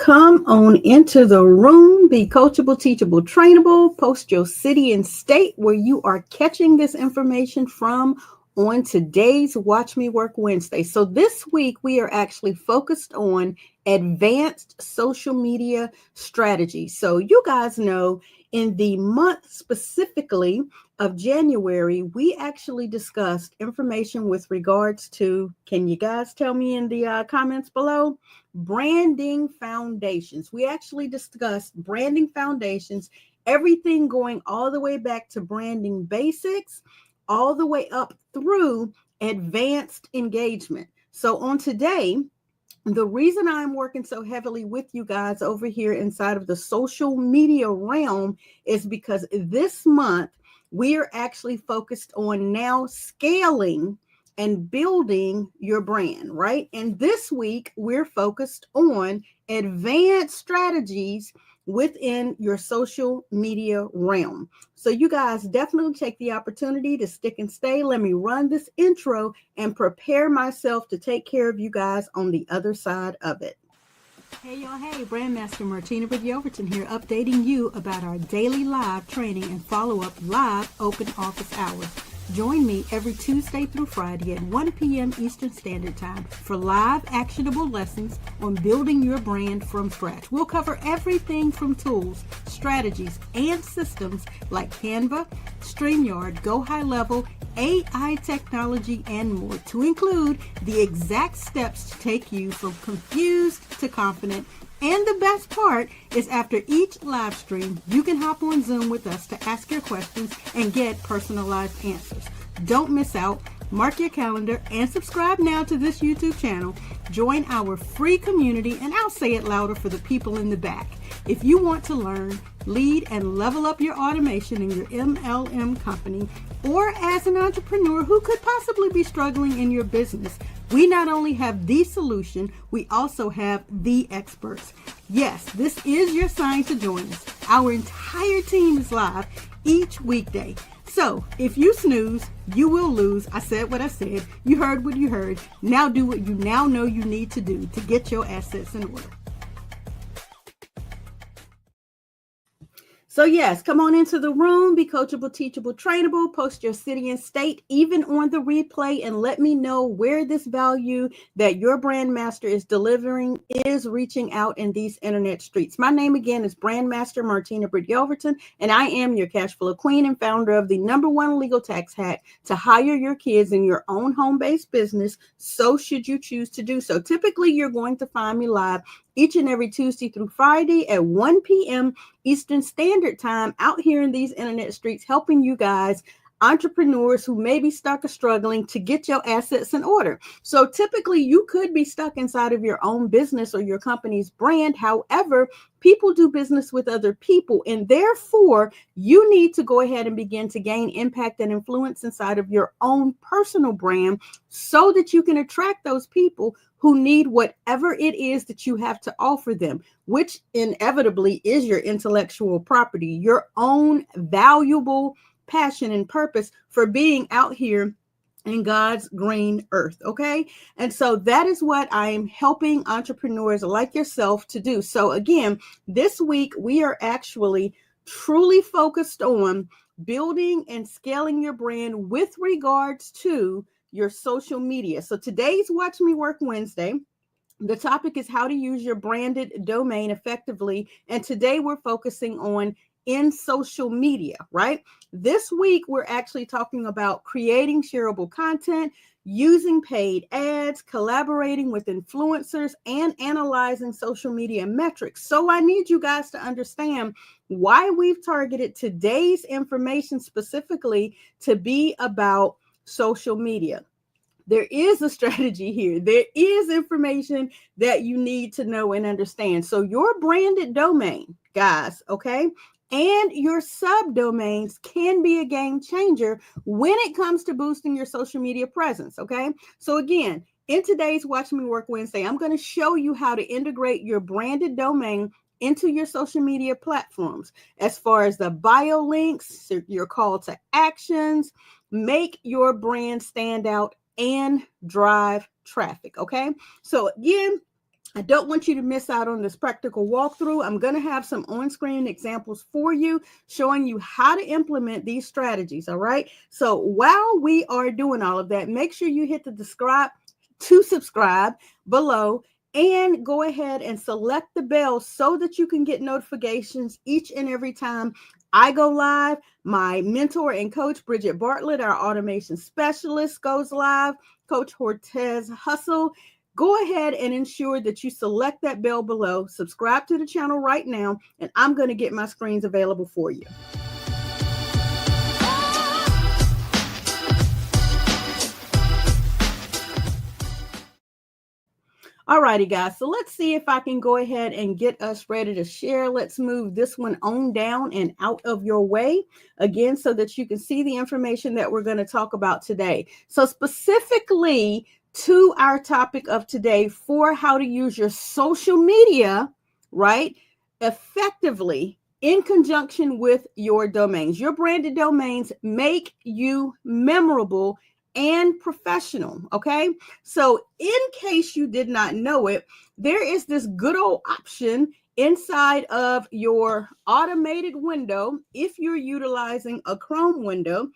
Come on into the room, be coachable, teachable, trainable, post your city and state where you are catching this information from on today's Watch Me Work Wednesday. So this week we are actually focused on advanced social media strategy. So you guys know in the month specifically of January, we actually discussed information with regards to, can you guys tell me in the comments below? Branding foundations. We actually discussed branding foundations, everything going all the way back to branding basics, all the way up through advanced engagement. So on today, the reason I'm working so heavily with you guys over here inside of the social media realm is because this month we are actually focused on now scaling and building your brand, right? And this week we're focused on advanced strategies within your social media realm. So you guys definitely take the opportunity to stick and stay. Let me run this intro and prepare myself to take care of you guys on the other side of it. Hey y'all, hey, Brandmaster Martina Britt Yelverton here, updating you about our daily live training and follow-up live open office hours. Join me every Tuesday through Friday at 1 p.m. Eastern Standard Time for live actionable lessons on building your brand from scratch. We'll cover everything from tools, strategies, and systems like Canva, StreamYard, Go High Level, AI technology, and more, to include the exact steps to take you from confused to confident. And the best part is after each live stream, you can hop on Zoom with us to ask your questions and get personalized answers. Don't miss out. Mark your calendar and subscribe now to this YouTube channel. Join our free community, and I'll say it louder for the people in the back. If you want to learn, lead, and level up your automation in your MLM company, or as an entrepreneur who could possibly be struggling in your business, we not only have the solution, we also have the experts. Yes, this is your sign to join us. Our entire team is live each weekday. So if you snooze, you will lose. I said what I said. You heard what you heard. Now do what you now know you need to do to get your assets in order. So yes, come on into the room, be coachable, teachable, trainable, post your city and state, even on the replay, and let me know where this value that your brand master is delivering is reaching out in these internet streets. My name again is Brandmaster Martina Britt Yelverton, and I am your cash flow queen and founder of the #1 legal tax hack to hire your kids in your own home-based business. So should you choose to do so. Typically, you're going to find me live each and every Tuesday through Friday at 1 p.m. Eastern Standard Time out here in these internet streets, helping you guys, entrepreneurs who may be stuck or struggling, to get your assets in order. So typically you could be stuck inside of your own business or your company's brand. However, people do business with other people, and therefore you need to go ahead and begin to gain impact and influence inside of your own personal brand so that you can attract those people who need whatever it is that you have to offer them, which inevitably is your intellectual property, your own valuable passion and purpose for being out here in God's green earth. Okay. And so that is what I am helping entrepreneurs like yourself to do. So again, this week we are actually truly focused on building and scaling your brand with regards to your social media. So today's Watch Me Work Wednesday. The topic is how to use your branded domain effectively. And today we're focusing on in social media, right? This week, we're actually talking about creating shareable content, using paid ads, collaborating with influencers, and analyzing social media metrics. So I need you guys to understand why we've targeted today's information specifically to be about social media. There is a strategy here. There is information that you need to know and understand. So your branded domain, guys, okay, and your subdomains can be a game changer when it comes to boosting your social media presence, okay? So again, in today's Watch Me Work Wednesday, I'm going to show you how to integrate your branded domain into your social media platforms, as far as the bio links, your call to actions, make your brand stand out and drive traffic. Okay. So again, I don't want you to miss out on this practical walkthrough. I'm going to have some on-screen examples for you showing you how to implement these strategies. All right. So while we are doing all of that, make sure you hit the subscribe below and go ahead and select the bell so that you can get notifications each and every time I go live. My mentor and coach, Bridget Bartlett, our automation specialist, goes live. Coach Hortez Hustle. Go ahead and ensure that you select that bell below, subscribe to the channel right now, and I'm going to get my screens available for you. All righty, guys. So let's see if I can go ahead and get us ready to share. Let's move this one on down and out of your way again so that you can see the information that we're going to talk about today. So specifically to our topic of today for how to use your social media, right, effectively in conjunction with your domains. Your branded domains make you memorable and professional. Okay. So in case you did not know it, there is this good old option inside of your automated window. If you're utilizing a Chrome window,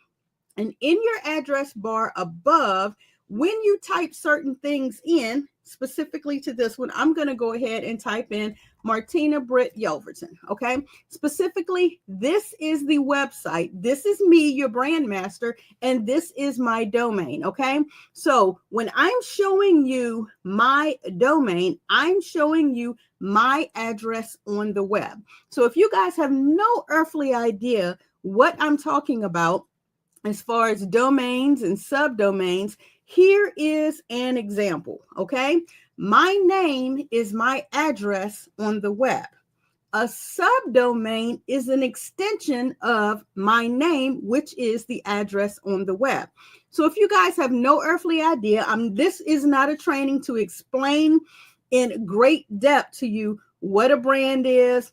and in your address bar above, when you type certain things in, specifically to this one, I'm going to go ahead and type in Martina Britt Yelverton. Okay. Specifically, this is the website. This is me, your brand master, and this is my domain. Okay. So when I'm showing you my domain, I'm showing you my address on the web. So if you guys have no earthly idea what I'm talking about as far as domains and subdomains, here is an example, okay? My name is my address on the web. A subdomain is an extension of my name, which is the address on the web. So if you guys have no earthly idea, this is not a training to explain in great depth to you what a brand is,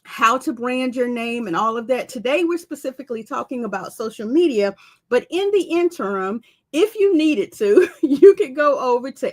how to brand your name and all of that. Today, we're specifically talking about social media, but in the interim, if you needed to, you could go over to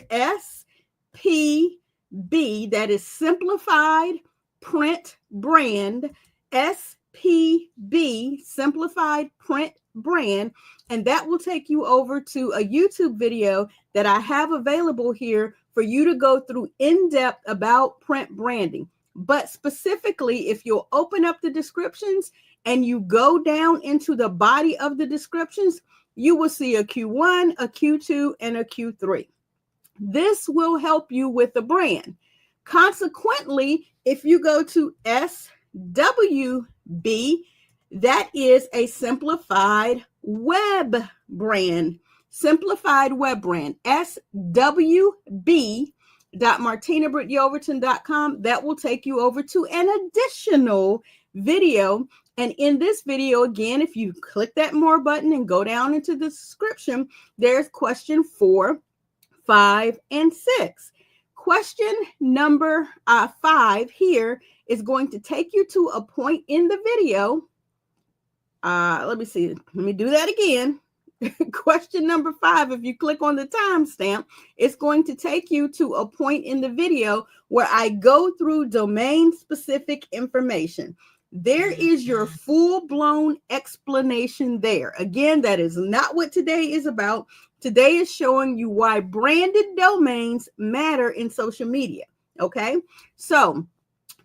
SPB, that is Simplified Print Brand, SPB, Simplified Print Brand, and that will take you over to a YouTube video that I have available here for you to go through in depth about print branding. But specifically, if you'll open up the descriptions and you go down into the body of the descriptions, you will see a Q1, a Q2, and a Q3. This will help you with the brand. Consequently, if you go to SWB, that is a simplified web brand. Simplified web brand. SWB.martinabrittYelverton.com. That will take you over to an additional video. And in this video, again, if you click that more button and go down into the description, there's question 4, 5, and 6. Question number 5 here is going to take you to a point in the video. Let me see. Let me do that again. Question number 5, if you click on the timestamp, it's going to take you to a point in the video where I go through domain-specific information. There is your full-blown explanation there. Again, that is not what today is about. Today is showing you why branded domains matter in social media. Okay, so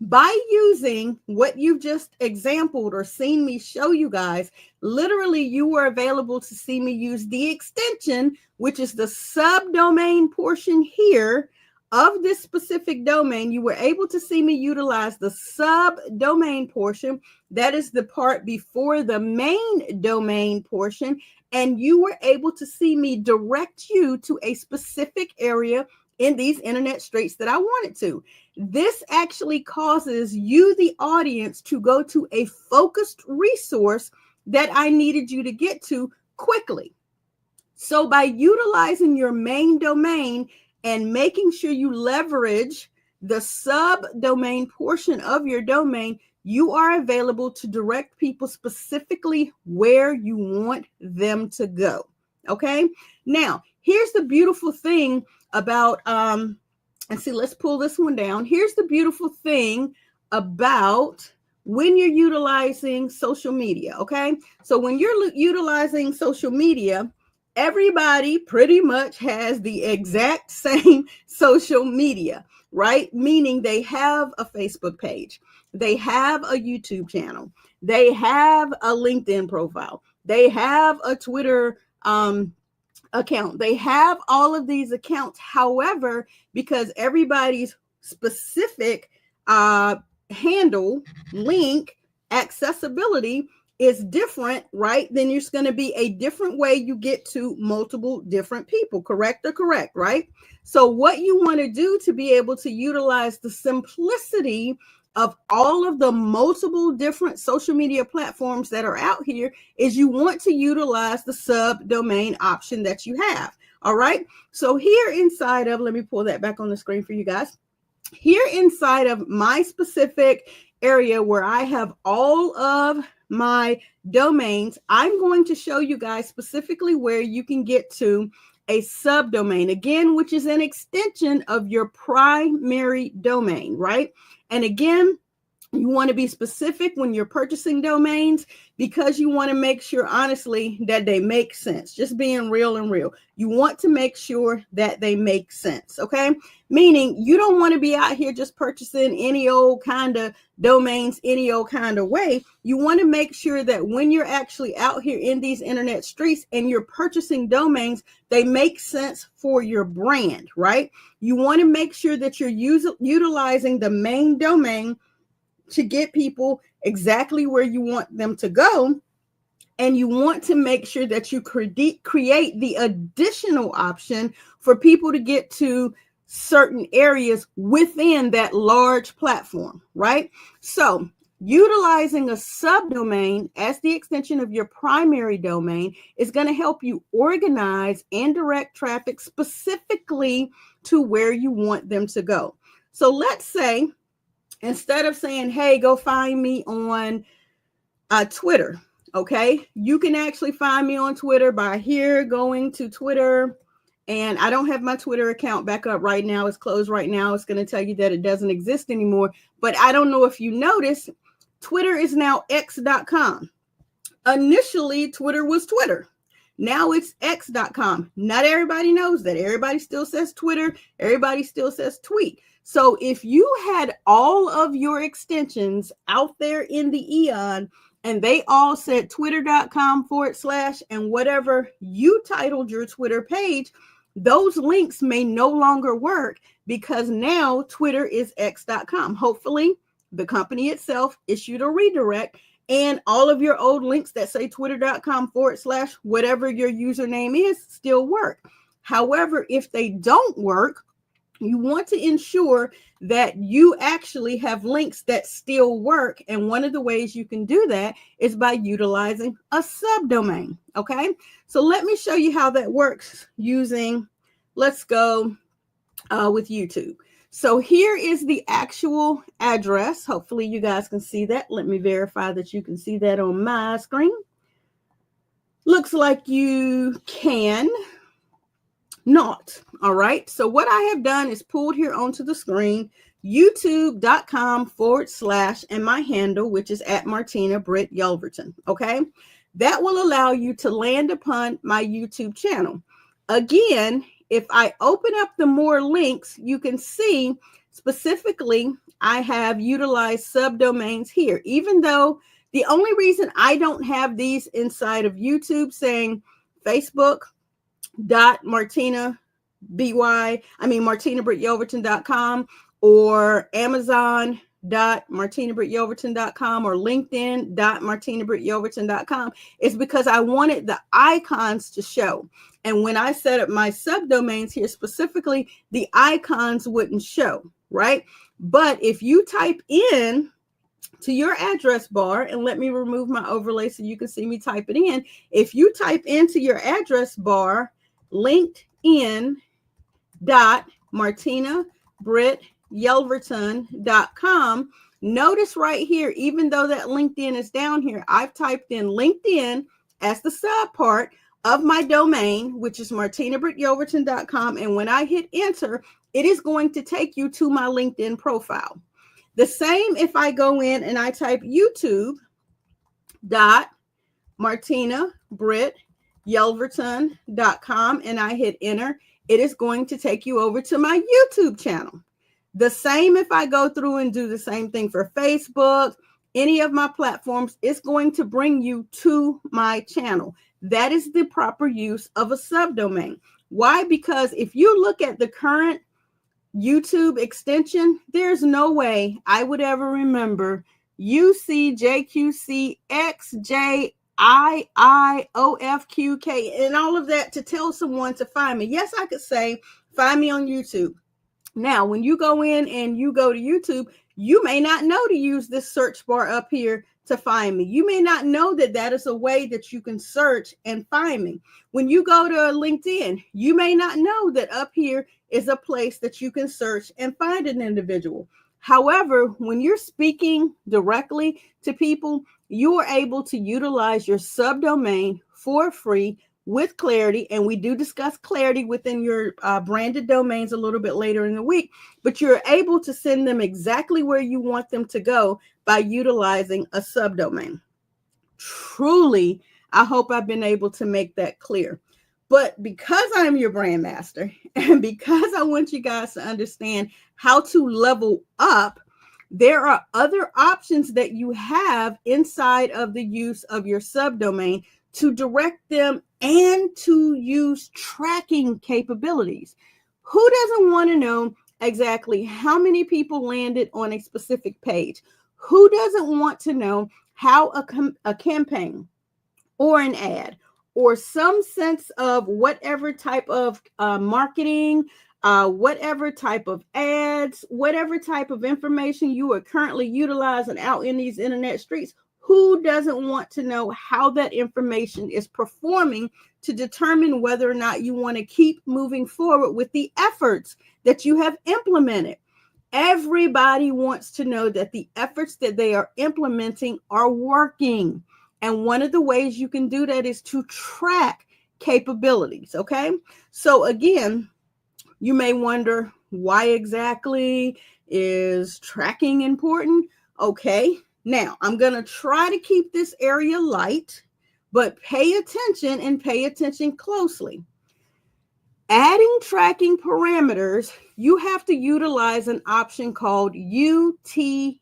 by using what you've just exampled or seen me show you guys, literally you were available to see me use the extension, which is the subdomain portion here of this specific domain. You were able to see me utilize the subdomain portion. That is the part before the main domain portion. And you were able to see me direct you to a specific area in these internet straits that I wanted to. This actually causes you, the audience, to go to a focused resource that I needed you to get to quickly. So by utilizing your main domain and making sure you leverage the subdomain portion of your domain, you are available to direct people specifically where you want them to go. Okay. Now, here's the beautiful thing about And see, let's pull this one down. Here's the beautiful thing about when you're utilizing social media, okay? So when you're utilizing social media, everybody pretty much has the exact same social media, right? Meaning they have a Facebook page, they have a YouTube channel, they have a LinkedIn profile, they have a Twitter account. They have all of these accounts. However, because everybody's specific handle, link, accessibility is different, right? Then there's going to be a different way you get to multiple different people, correct or correct, right? So what you want to do to be able to utilize the simplicity of all of the multiple different social media platforms that are out here is you want to utilize the subdomain option that you have. All right. So here inside of, let me pull that back on the screen for you guys. Here inside of my specific area where I have all of my domains, I'm going to show you guys specifically where you can get to a subdomain, again, which is an extension of your primary domain, right? And again, you want to be specific when you're purchasing domains because you want to make sure, honestly, that they make sense. Just being real and real. You want to make sure that they make sense, okay? Meaning you don't want to be out here just purchasing any old kind of domains, any old kind of way. You want to make sure that when you're actually out here in these internet streets and you're purchasing domains, they make sense for your brand, right? You want to make sure that you're utilizing the main domain to get people exactly where you want them to go. And you want to make sure that you create the additional option for people to get to certain areas within that large platform, right? So utilizing a subdomain as the extension of your primary domain is going to help you organize and direct traffic specifically to where you want them to go. So let's say, instead of saying, hey, go find me on Twitter, okay, you can actually find me on Twitter by here going to Twitter. And I don't have my Twitter account back up right now. It's closed right now. It's going to tell you that it doesn't exist anymore. But I don't know if you noticed, Twitter is now x.com. Initially, Twitter was Twitter. Now it's x.com. Not everybody knows that. Everybody still says Twitter. Everybody still says tweet. So if you had all of your extensions out there in the eon and they all said twitter.com / and whatever you titled your Twitter page, those links may no longer work because now Twitter is x.com. Hopefully the company itself issued a redirect and all of your old links that say twitter.com / whatever your username is still work. However, if they don't work, you want to ensure that you actually have links that still work. And one of the ways you can do that is by utilizing a subdomain. Okay, so let me show you how that works using, let's go with YouTube. So here is the actual address. Hopefully you guys can see that. Let me verify that you can see that on my screen. Looks like you can. Not. All right. So what I have done is pulled here onto the screen, youtube.com / and my handle, which is at Martina Britt Yelverton. Okay. That will allow you to land upon my YouTube channel. Again, if I open up the more links, you can see specifically I have utilized subdomains here, even though the only reason I don't have these inside of YouTube saying Facebook.MartinaBrittYelverton.com or Amazon.MartinaBrittYelverton.com or LinkedIn.MartinaBrittYelverton.com is because I wanted the icons to show. And when I set up my subdomains here specifically, the icons wouldn't show, right? But if you type in to your address bar, and let me remove my overlay so you can see me type it in. If you type into your address bar, LinkedIn.MartinaBrittYelverton.com, notice right here, even though that LinkedIn is down here, I've typed in LinkedIn as the sub part of my domain, which is MartinaBrittYelverton.com. And when I hit enter, it is going to take you to my LinkedIn profile. The same if I go in and I type YouTube.Martina Britt Yelverton.com and I hit enter, it is going to take you over to my YouTube channel. The same if I go through and do the same thing for Facebook, any of my platforms, it's going to bring you to my channel. That is the proper use of a subdomain. Why? Because if you look at the current YouTube extension, there's no way I would ever remember UCJQCXJIIOFQK and all of that to tell someone to find me. Yes, I could say, find me on YouTube. Now, when you go in and you go to YouTube, you may not know to use this search bar up here to find me. You may not know that that is a way that you can search and find me. When you go to LinkedIn, you may not know that up here is a place that you can search and find an individual. However, when you're speaking directly to people, you are able to utilize your subdomain for free with clarity. And we do discuss clarity within your branded domains a little bit later in the week, but you're able to send them exactly where you want them to go by utilizing a subdomain. Truly, I hope I've been able to make that clear. But because I'm your brand master and because I want you guys to understand how to level up, there are other options that you have inside of the use of your subdomain to direct them and to use tracking capabilities. Who doesn't want to know exactly how many people landed on a specific page? Who doesn't want to know how a campaign or an ad or some sense of whatever type of marketing, whatever type of ads, whatever type of information you are currently utilizing out in these internet streets? Who doesn't want to know how that information is performing to determine whether or not you want to keep moving forward with the efforts that you have implemented? Everybody wants to know that the efforts that they are implementing are working. And one of the ways you can do that is to track capabilities. Okay. So again, you may wonder, why exactly is tracking important? Okay. Now, I'm going to try to keep this area light, but pay attention and pay attention closely. Adding tracking parameters, you have to utilize an option called UTM.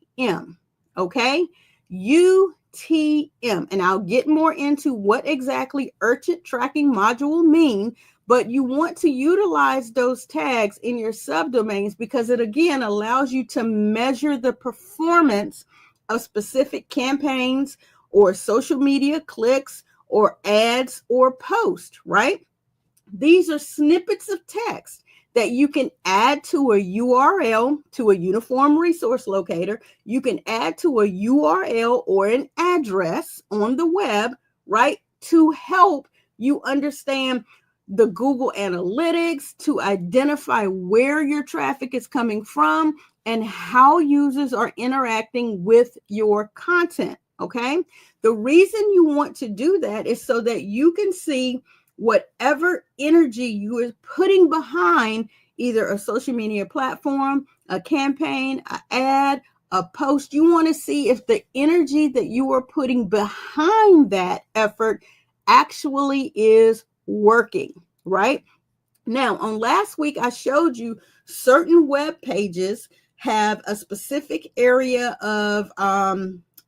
Okay? UTM. And I'll get more into what exactly urgent tracking module mean, but you want to utilize those tags in your subdomains because it again allows you to measure the performance of specific campaigns or social media clicks or ads or posts, right? These are snippets of text that you can add to a URL, to a uniform resource locator. You can add to a URL or an address on the web, right? To help you understand the Google Analytics, to identify where your traffic is coming from and how users are interacting with your content, okay? The reason you want to do that is so that you can see whatever energy you are putting behind either a social media platform, a campaign, an ad, a post. You want to see if the energy that you are putting behind that effort actually is working, right? Now, on last week, I showed you certain web pages have a specific area of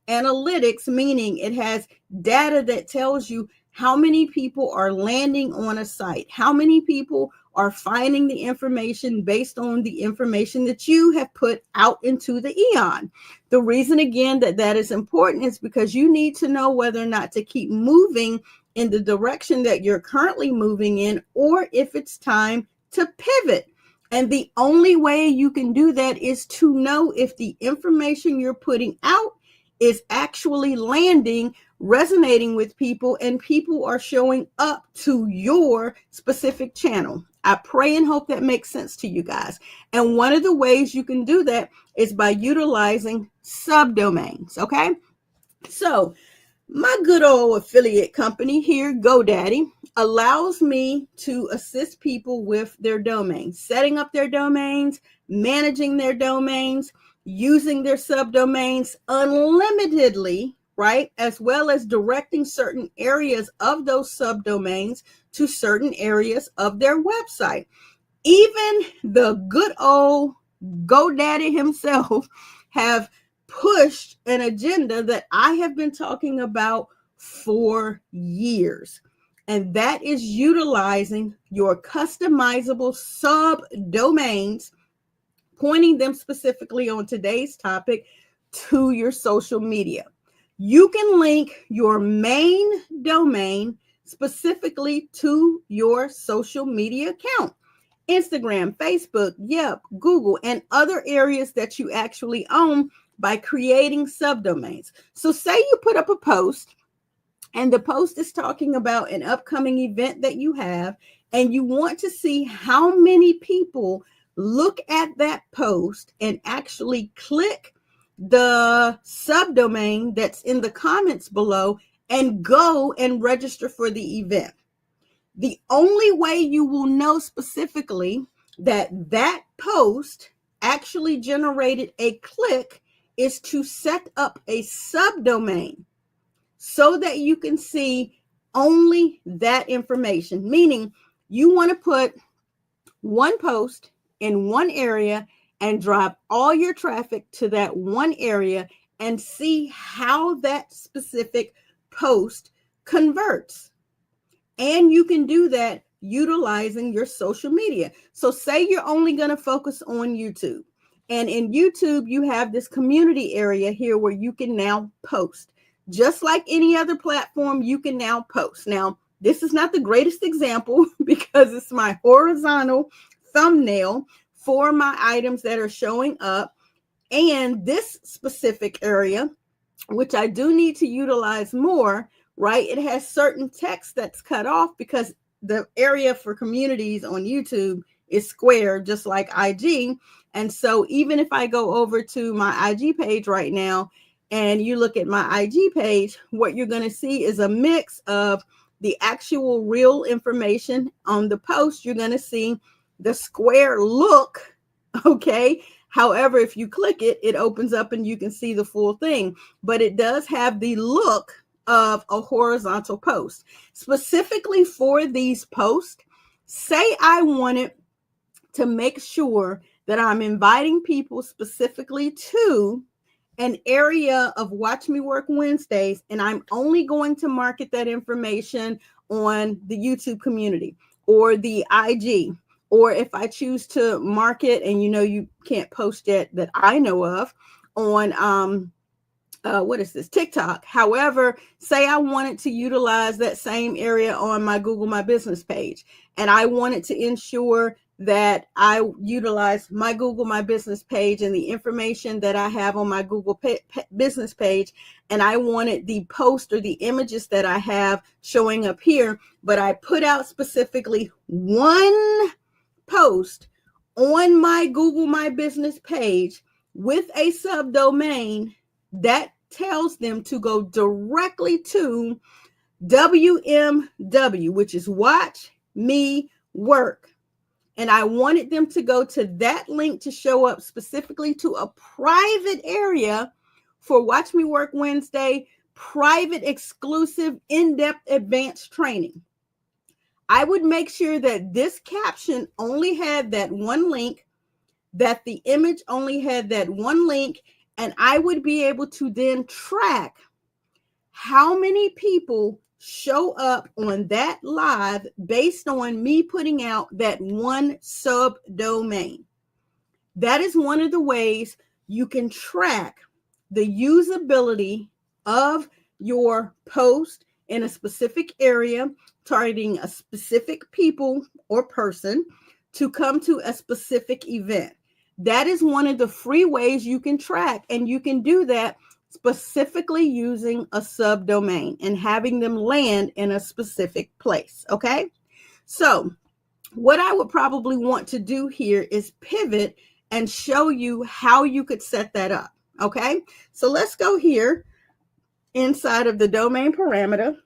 analytics, meaning it has data that tells you how many people are landing on a site, how many people are finding the information based on the information that you have put out into the eon. The reason, again, that that is important is because you need to know whether or not to keep moving in the direction that you're currently moving in, or if it's time to pivot. And the only way you can do that is to know if the information you're putting out is actually landing, resonating with people, and people are showing up to your specific channel. I pray and hope that makes sense to you guys. And one of the ways you can do that is by utilizing subdomains, okay? So My good old affiliate company here, GoDaddy, allows me to assist people with their domains, setting up their domains, managing their domains, using their subdomains unlimitedly, right? As well as directing certain areas of those subdomains to certain areas of their website. Even the good old GoDaddy himself have pushed an agenda that I have been talking about for years. And that is utilizing your customizable subdomains, pointing them specifically on today's topic to your social media. You can link your main domain specifically to your social media account. Instagram, Facebook, Yelp, Google, and other areas that you actually own by creating subdomains. So say you put up a post and the post is talking about an upcoming event that you have, and you want to see how many people look at that post and actually click the subdomain that's in the comments below and go and register for the event. The only way you will know specifically that that post actually generated a click is to set up a subdomain so that you can see only that information. Meaning you want to put one post in one area and drive all your traffic to that one area and see how that specific post converts. And you can do that utilizing your social media. So say you're only going to focus on YouTube. And in YouTube, you have this community area here where you can now post. Just like any other platform, you can now post. Now, this is not the greatest example because it's my horizontal thumbnail for my items that are showing up. And this specific area, which I do need to utilize more, right? It has certain text that's cut off because the area for communities on YouTube is square, just like IG. And so even if I go over to my IG page right now and you look at my IG page, what you're going to see is a mix of the actual real information on the post. You're going to see the square look, okay? However, if you click it, it opens up and you can see the full thing, but it does have the look of a horizontal post. Specifically for these posts, say I wanted to make sure that I'm inviting people specifically to an area of Watch Me Work Wednesdays, and I'm only going to market that information on the YouTube community or the IG, or if I choose to market, and you can't post yet that I know of, on TikTok. However, say I wanted to utilize that same area on my Google My Business page, and I wanted to ensure that I utilize my Google My Business page and the information that I have on my Google Business page, and I wanted the post or the images that I have showing up here, but I put out specifically one post on my Google My Business page with a subdomain that tells them to go directly to WMW, which is Watch Me Work. And I wanted them to go to that link to show up specifically to a private area for Watch Me Work Wednesday, private, exclusive, in-depth, advanced training. I would make sure that this caption only had that one link, that the image only had that one link, and I would be able to then track how many people show up on that live based on me putting out that one subdomain. That is one of the ways you can track the usability of your post in a specific area, targeting a specific people or person to come to a specific event. That is one of the free ways you can track, and you can do that specifically using a subdomain and having them land in a specific place, okay? So what I would probably want to do here is pivot and show you how you could set that up, okay? So let's go here inside of the domain parameter.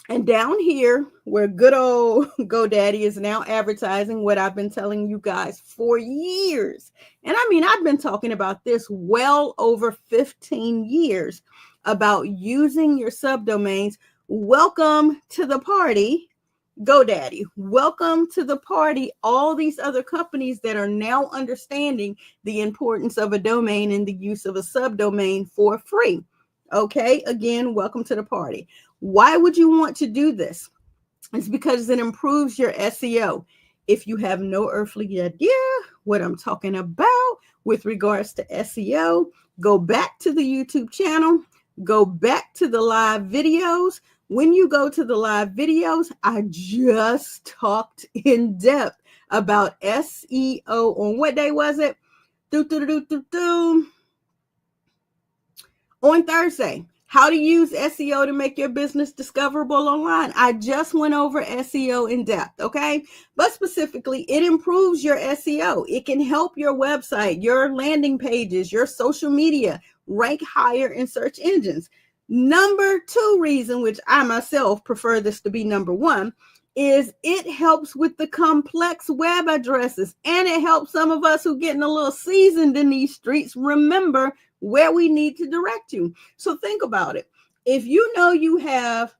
And down here, where good old GoDaddy is now advertising what I've been telling you guys for years. And I mean, I've been talking about this well over 15 years about using your subdomains. Welcome to the party, GoDaddy. Welcome to the party, all these other companies that are now understanding the importance of a domain and the use of a subdomain for free. Okay, again, welcome to the party. Why would you want to do this? It's because it improves your SEO. If you have no earthly idea what I'm talking about with regards to SEO, go back to the YouTube channel, go back to the live videos. When you go to the live videos, I just talked in depth about SEO on what day was it? On Thursday. How to use SEO to make your business discoverable online. I just went over SEO in depth, okay? But specifically, it improves your SEO. It can help your website, your landing pages, your social media rank higher in search engines. Number two reason, which I myself prefer this to be number one, is it helps with the complex web addresses, and it helps some of us who getting a little seasoned in these streets remember where we need to direct you. So think about it. If you know you have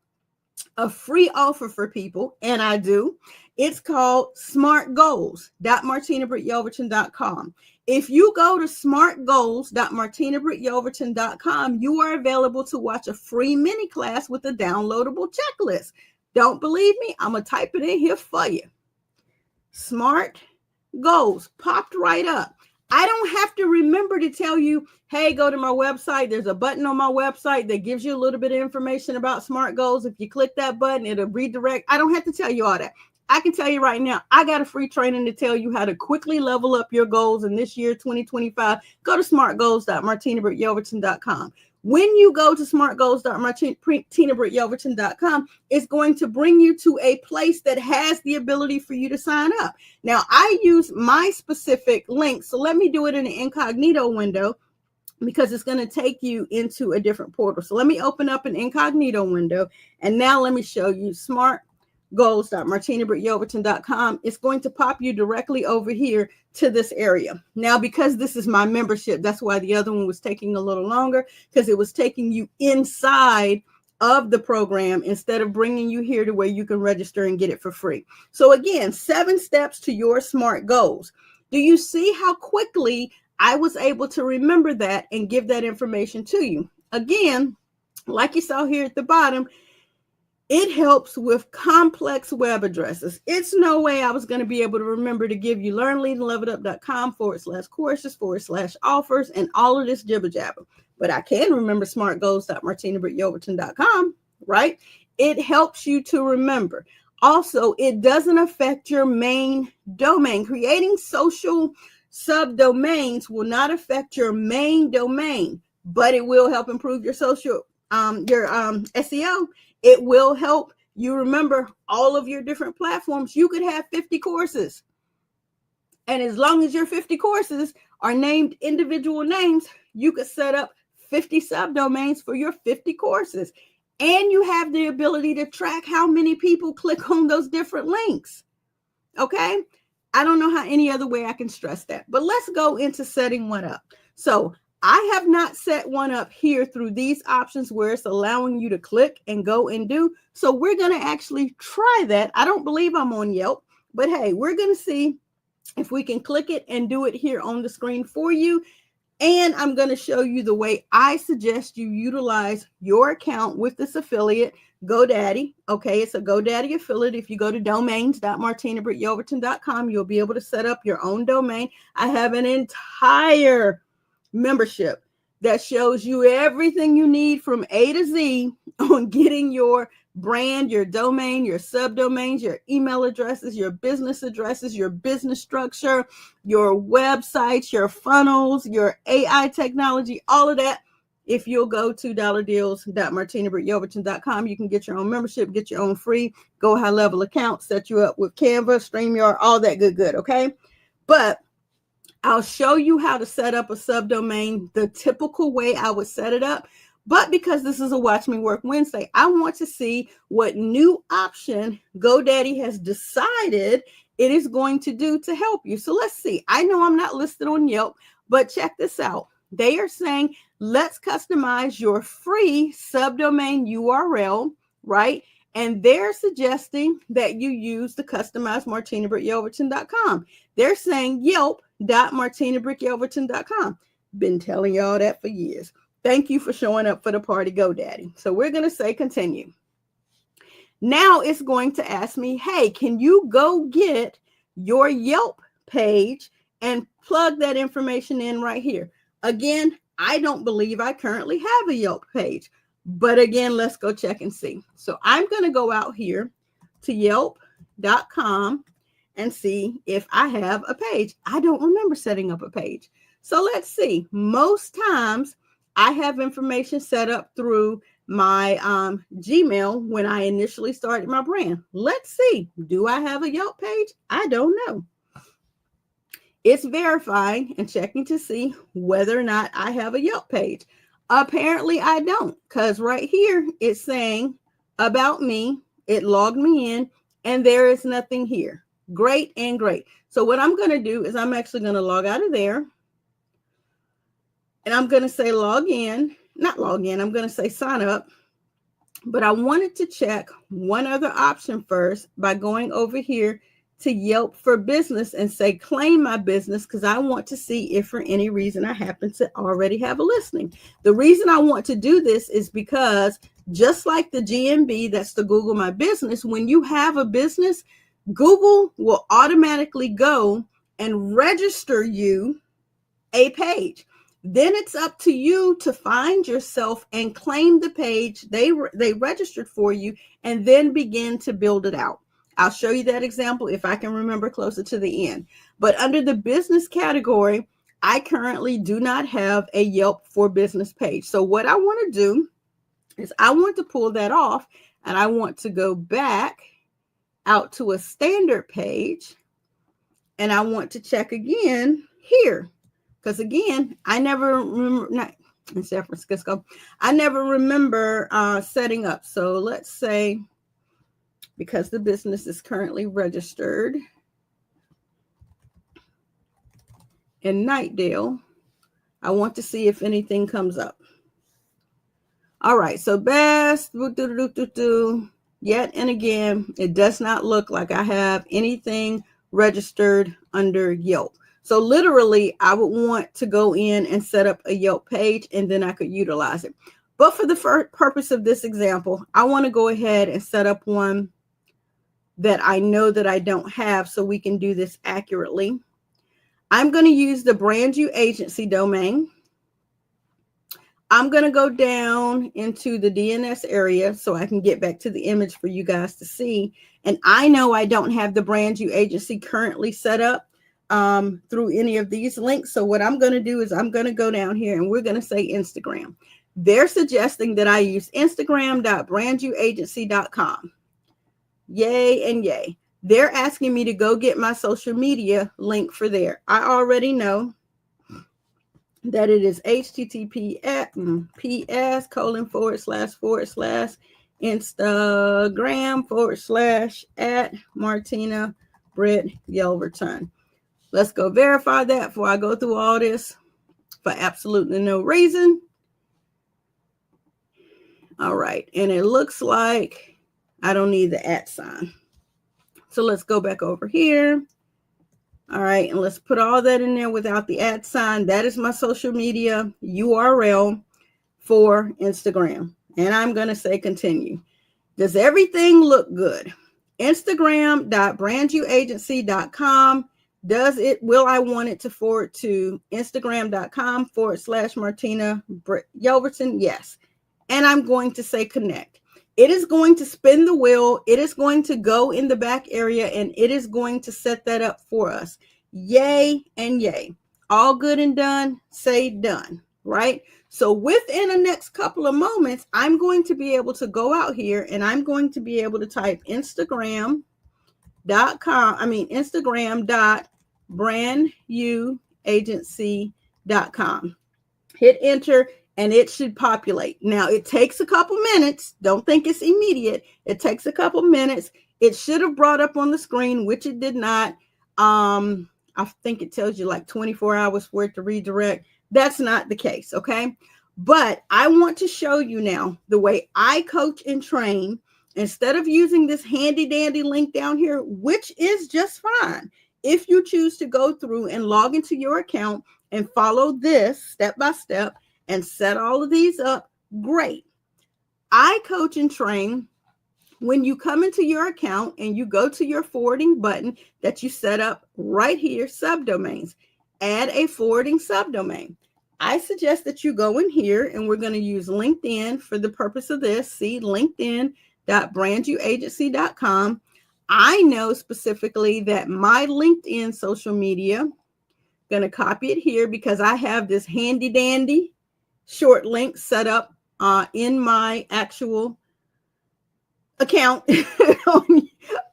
a free offer for people, and I do, it's called smartgoals.martinabrityelverton.com. If you go to smartgoals.martinabrityelverton.com, you are available to watch a free mini class with a downloadable checklist. Don't believe me? I'm going to type it in here for you. Smart Goals popped right up. I don't have to remember to tell you, hey, go to my website. There's a button on my website that gives you a little bit of information about Smart Goals. If you click that button, it'll redirect. I don't have to tell you all that. I can tell you right now, I got a free training to tell you how to quickly level up your goals in this year, 2025. Go to smartgoals.martinabrityelverton.com. When you go to smartgoals.martinabrityelverton.com, it's going to bring you to a place that has the ability for you to sign up. Now, I use my specific link, so let me do it in an incognito window because it's going to take you into a different portal. So let me open up an incognito window, and now let me show you smartgoals.martinabrityelverton.com. It's going to pop you directly over here to this area. Now, because this is my membership, that's why the other one was taking a little longer, because it was taking you inside of the program instead of bringing you here to where you can register and get it for free. So again, 7 steps to your SMART goals. Do you see how quickly I was able to remember that and give that information to you? Again, like you saw here at the bottom, it helps with complex web addresses. It's no way I was going to be able to remember to give you learnleadandlevelitup.com/courses/offers and all of this jibber jabber. But I can remember smartgoals.martinabrityelverton.com, right? It helps you to remember. Also, it doesn't affect your main domain. Creating social subdomains will not affect your main domain, but it will help improve your social SEO. It will help you remember all of your different platforms. You could have 50 courses. And as long as your 50 courses are named individual names, you could set up 50 subdomains for your 50 courses. And you have the ability to track how many people click on those different links. Okay? I don't know how any other way I can stress that. But let's go into setting one up. So I have not set one up here through these options where it's allowing you to click and go and do. So we're going to actually try that. I don't believe I'm on Yelp, but hey, we're going to see if we can click it and do it here on the screen for you. And I'm going to show you the way I suggest you utilize your account with this affiliate, GoDaddy. Okay, it's a GoDaddy affiliate. If you go to domains.martinabrityelverton.com, you'll be able to set up your own domain. I have an entire membership that shows you everything you need from A to Z on getting your brand, your domain, your subdomains, your email addresses, your business structure, your websites, your funnels, your AI technology, all of that. If you'll go to $deals.martinabrityelverton.com, you can get your own membership, get your own free Go High Level account, set you up with Canva, StreamYard, all that good, okay? But I'll show you how to set up a subdomain the typical way I would set it up. But because this is a Watch Me Work Wednesday, I want to see what new option GoDaddy has decided it is going to do to help you. So let's see. I know I'm not listed on Yelp, but check this out. They are saying, let's customize your free subdomain URL, right? And they're suggesting that you use the customized MartinaBrittYelverton.com. They're saying Yelp.MartinaBrittYelverton.com. Been telling y'all that for years. Thank you for showing up for the party, GoDaddy. So we're going to say continue. Now it's going to ask me, hey, can you go get your Yelp page and plug that information in right here? Again, I don't believe I currently have a Yelp page. But again, let's go check and see. So I'm going to go out here to Yelp.com and see if I have a page. I don't remember setting up a page. So let's see. Most times I have information set up through my Gmail when I initially started my brand. Let's see. Do I have a Yelp page? I don't know. It's verifying and checking to see whether or not I have a Yelp page. Apparently I don't, because right here it's saying about me. It logged me in and there is nothing here. Great and great. So what I'm going to do is I'm actually going to log out of there. And I'm going to say log in, not log in, I'm going to say sign up. But I wanted to check one other option first by going over here to Yelp for Business and say claim my business, because I want to see if for any reason I happen to already have a listing. The reason I want to do this is because just like the GMB, that's the Google My Business, when you have a business, Google will automatically go and register you a page. Then it's up to you to find yourself and claim the page they registered for you and then begin to build it out. I'll show you that example if I can remember closer to the end. But under the business category, I currently do not have a Yelp for Business page. So what I want to do is I want to pull that off and I want to go back out to a standard page and I want to check again here. Because again, I never remember, not in San Francisco, I never remember setting up. So let's say, because the business is currently registered in Nightdale, I want to see if anything comes up. All right, so best, yet and again, it does not look like I have anything registered under Yelp. So literally, I would want to go in and set up a Yelp page, and then I could utilize it. But for the purpose of this example, I want to go ahead and set up one that I know that I don't have so we can do this accurately. I'm going to use the brand new agency domain. I'm going to go down into the DNS area so I can get back to the image for you guys to see. And I know I don't have the brand new agency currently set up through any of these links. So what I'm going to do is I'm going to go down here and we're going to say Instagram. They're suggesting that I use Instagram.brandnewagency.com. Yay and yay. They're asking me to go get my social media link for there. I already know that it is https://Instagram/@Martina Britt Yelverton. Let's go verify that before I go through all this for absolutely no reason. All right. And it looks like I don't need the @ sign. So let's go back over here. All right. And let's put all that in there without the @ sign. That is my social media URL for Instagram. And I'm going to say continue. Does everything look good? Instagram.brandnewagency.com. Will I want it to forward to Instagram.com/Martina Britt Yelverton? Yes. And I'm going to say connect. It is going to spin the wheel. It is going to go in the back area and it is going to set that up for us. Yay and yay. All good and done. Say done, right? So within the next couple of moments, I'm going to be able to go out here and I'm going to be able to type Instagram.brandnewagency.com. Hit enter. and it should populate. Now, it takes a couple minutes. Don't think it's immediate. It takes a couple minutes. It should have brought up on the screen, which it did not. I think it tells you like 24 hours for it to redirect. That's not the case, okay? But I want to show you now the way I coach and train. Instead of using this handy dandy link down here, which is just fine, if you choose to go through and log into your account and follow this step by step and set all of these up, great. I coach and train when you come into your account and you go to your forwarding button that you set up right here, subdomains, add a forwarding subdomain. I suggest that you go in here, and we're going to use LinkedIn for the purpose of this. See, linkedin.brandyouagency.com. I know specifically that my LinkedIn social media, going to copy it here because I have this handy dandy short link set up in my actual account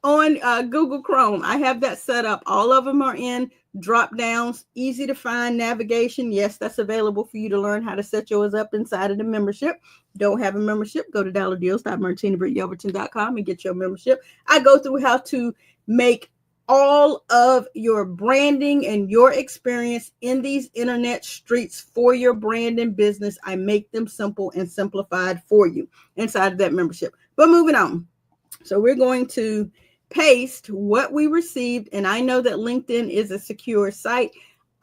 on Google Chrome. I have that set up. All of them are in drop downs, easy to find navigation. Yes, that's available for you to learn how to set yours up inside of the membership. Don't have a membership, go to $deals.martinabrityelverton.com and get your membership. I go through how to make all of your branding and your experience in these internet streets for your brand and business. I make them simple and simplified for you inside of that membership. But moving on. So we're going to paste what we received. And I know that LinkedIn is a secure site.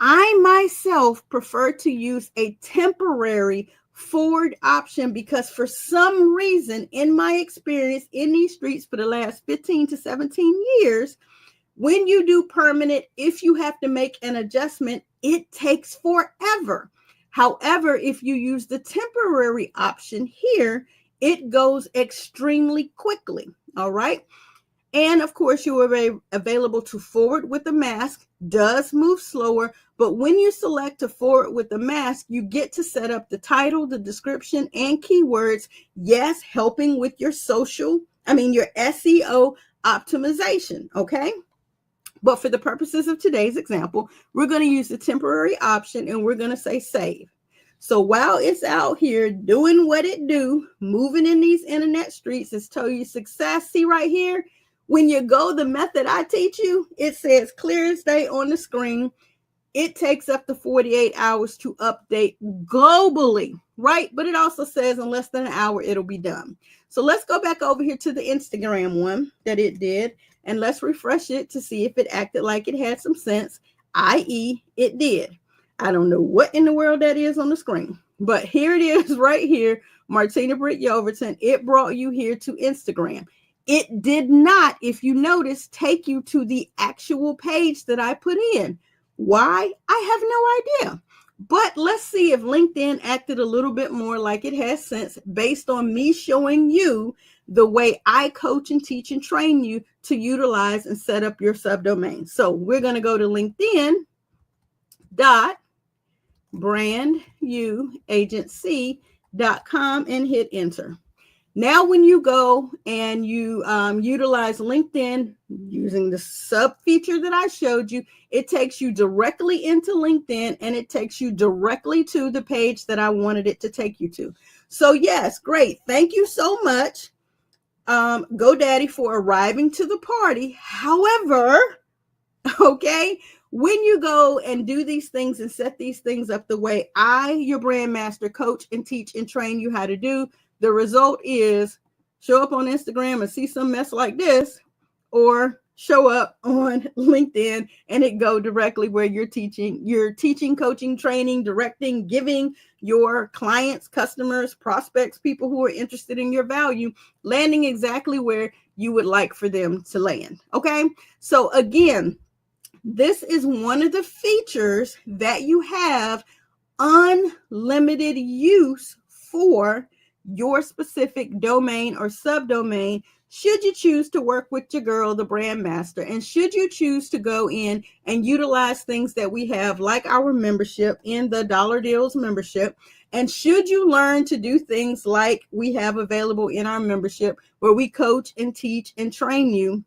I myself prefer to use a temporary forward option because for some reason, in my experience in these streets for the last 15 to 17 years, when you do permanent, if you have to make an adjustment, it takes forever. However, if you use the temporary option here, it goes extremely quickly. All right. And of course, you are available to forward with a mask, does move slower. But when you select to forward with a mask, you get to set up the title, the description, and keywords. Yes, helping with your your SEO optimization. Okay. But for the purposes of today's example, we're going to use the temporary option and we're going to say save. So while it's out here doing what it do, moving in these internet streets, it's told you success. See right here, when you go the method I teach you, it says clear as day on the screen. It takes up to 48 hours to update globally, right? But it also says in less than an hour, it'll be done. So let's go back over here to the Instagram one that it did. And let's refresh it to see if it acted like it had some sense, i.e. it did. I don't know what in the world that is on the screen, but here it is right here, Martina Britt Yelverton. It brought you here to Instagram. It did not, if you notice, take you to the actual page that I put in. Why? I have no idea. But let's see if LinkedIn acted a little bit more like it has sense based on me showing you the way I coach and teach and train you to utilize and set up your subdomain. So we're going to go to linkedin.brandyouagency.com and hit enter. Now, when you go and you utilize LinkedIn using the sub feature that I showed you, it takes you directly into LinkedIn and it takes you directly to the page that I wanted it to take you to. So yes, great. Thank you so much, GoDaddy, for arriving to the party. However, okay, when you go and do these things and set these things up the way I, your brand master, coach and teach and train you how to do, the result is show up on Instagram and see some mess like this, or show up on LinkedIn and it go directly where you're teaching, coaching, training, directing, giving your clients, customers, prospects, people who are interested in your value, landing exactly where you would like for them to land. Okay. So again, this is one of the features that you have unlimited use for your specific domain or subdomain, should you choose to work with your girl, the brand master, and should you choose to go in and utilize things that we have like our membership in the Dollar Deals membership, and should you learn to do things like we have available in our membership where we coach and teach and train you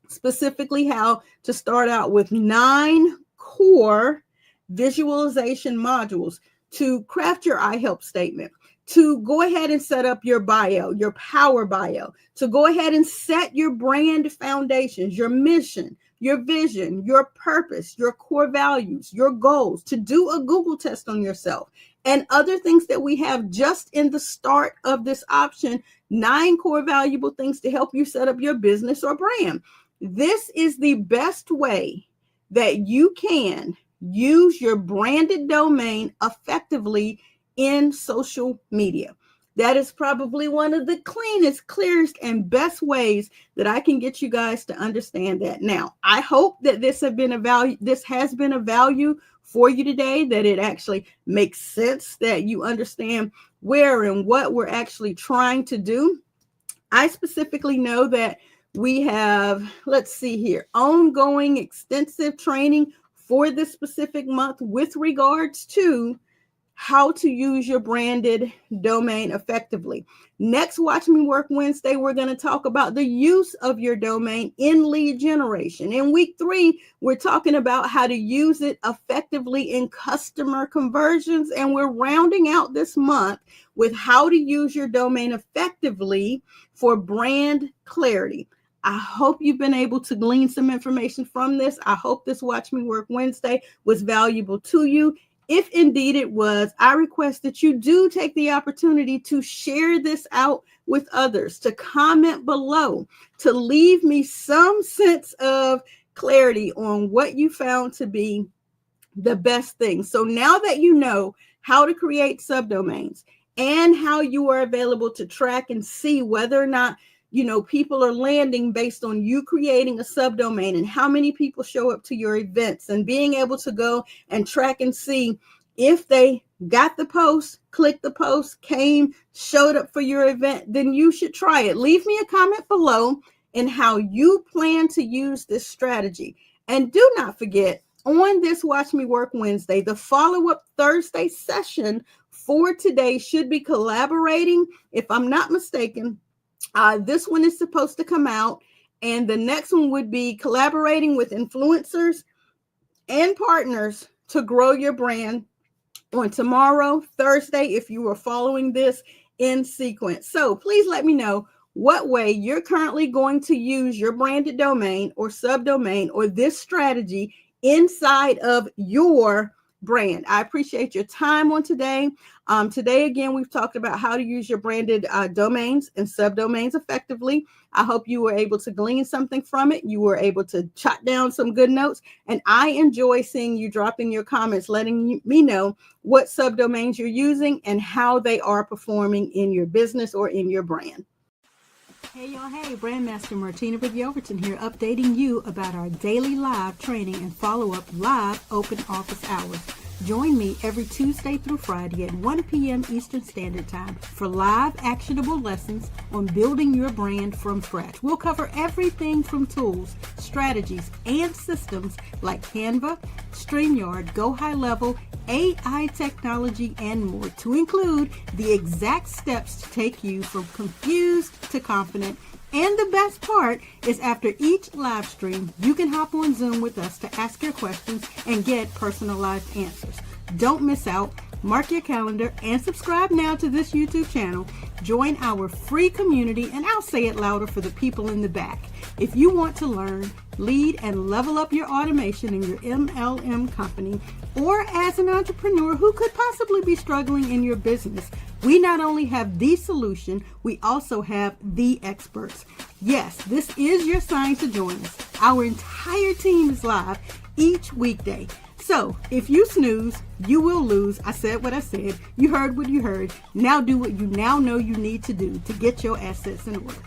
specifically how to start out with 9 core visualization modules to craft your I help statement, to go ahead and set up your bio, your power bio, to go ahead and set your brand foundations, your mission, your vision, your purpose, your core values, your goals, to do a Google test on yourself, and other things that we have just in the start of this option, 9 core valuable things to help you set up your business or brand. This is the best way that you can use your branded domain effectively in social media. That is probably one of the cleanest, clearest, and best ways that I can get you guys to understand that. Now, I hope that this has been a value for you today, that it actually makes sense, that you understand where and what we're actually trying to do. I specifically know that we have, let's see here, ongoing extensive training for this specific month with regards to how to use your branded domain effectively. Next Watch Me Work Wednesday, we're going to talk about the use of your domain in lead generation. In week 3, we're talking about how to use it effectively in customer conversions. And we're rounding out this month with how to use your domain effectively for brand clarity. I hope you've been able to glean some information from this. I hope this Watch Me Work Wednesday was valuable to you. If indeed it was, I request that you do take the opportunity to share this out with others, to comment below, to leave me some sense of clarity on what you found to be the best thing. So now that you know how to create subdomains and how you are available to track and see whether or not people are landing based on you creating a subdomain and how many people show up to your events, and being able to go and track and see if they got the post, clicked the post, came, showed up for your event, then you should try it. Leave me a comment below in how you plan to use this strategy. And do not forget, on this Watch Me Work Wednesday, the follow-up Thursday session for today should be collaborating, if I'm not mistaken. This one is supposed to come out, and the next one would be collaborating with influencers and partners to grow your brand on tomorrow, Thursday, if you are following this in sequence. So please let me know what way you're currently going to use your branded domain or subdomain or this strategy inside of your brand. I appreciate your time on today. Today, again, we've talked about how to use your branded domains and subdomains effectively. I hope you were able to glean something from it. You were able to jot down some good notes. And I enjoy seeing you drop in your comments, letting me know what subdomains you're using and how they are performing in your business or in your brand. Hey y'all, hey, Brandmaster Martina with Yelverton here, updating you about our daily live training and follow-up live open office hours. Join me every Tuesday through Friday at 1 p.m. Eastern Standard Time for live actionable lessons on building your brand from scratch. We'll cover everything from tools, strategies, and systems like Canva, StreamYard, Go High Level, AI technology, and more, to include the exact steps to take you from confused to confident. And the best part is, after each live stream, you can hop on Zoom with us to ask your questions and get personalized answers. Don't miss out. Mark your calendar and subscribe now to this YouTube channel. Join our free community, and I'll say it louder for the people in the back. If you want to learn, lead, and level up your automation in your MLM company, or as an entrepreneur who could possibly be struggling in your business, we not only have the solution, we also have the experts. Yes, this is your sign to join us. Our entire team is live each weekday. So if you snooze, you will lose. I said what I said. You heard what you heard. Now do what you now know you need to do to get your assets in order.